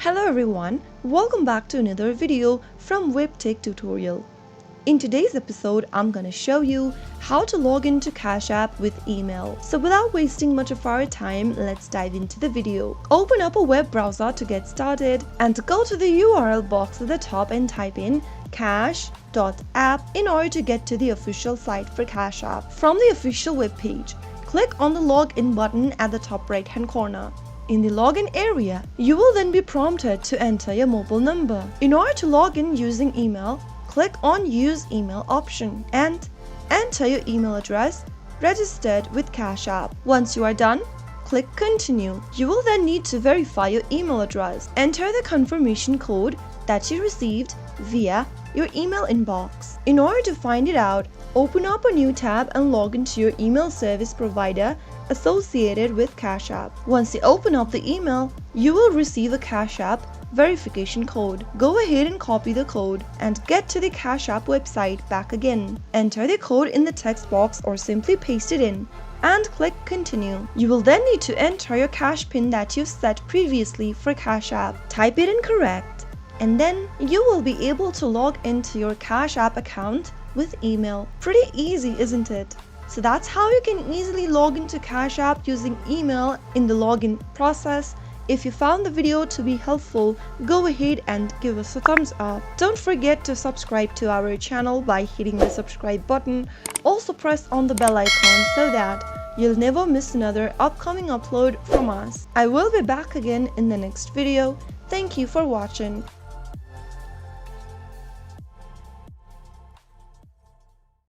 Hello everyone, welcome back to another video from Webtech Tutorial. In today's episode, I'm gonna show you how to log into Cash App with email. So without wasting much of our time, let's dive into the video. Open up a web browser to get started and go to the URL box at the top and type in cash.app in order to get to the official site for Cash App. From the official web page, click on the login button at the top right hand corner. In the login area, you will then be prompted to enter your mobile number. In order to log in using email, click on Use Email option and enter your email address registered with Cash App. Once you are done, click Continue. You will then need to verify your email address. Enter the confirmation code that you received via your email inbox. In order to find it out, open up a new tab and log into your email service provider associated with Cash App. Once you open up the email, you will receive a Cash App verification code. Go ahead and copy the code and get to the Cash App website back again. Enter the code in the text box or simply paste it in and click Continue. You will then need to enter your cash pin that you've set previously for Cash App. Type it in correct and then you will be able to log into your Cash App account with email. Pretty easy, isn't it? So that's how you can easily log into Cash App using email in the login process. If you found the video to be helpful, go ahead and give us a thumbs up. Don't forget to subscribe to our channel by hitting the subscribe button. Also press on the bell icon so that you'll never miss another upcoming upload from us. I will be back again in the next video. Thank you for watching.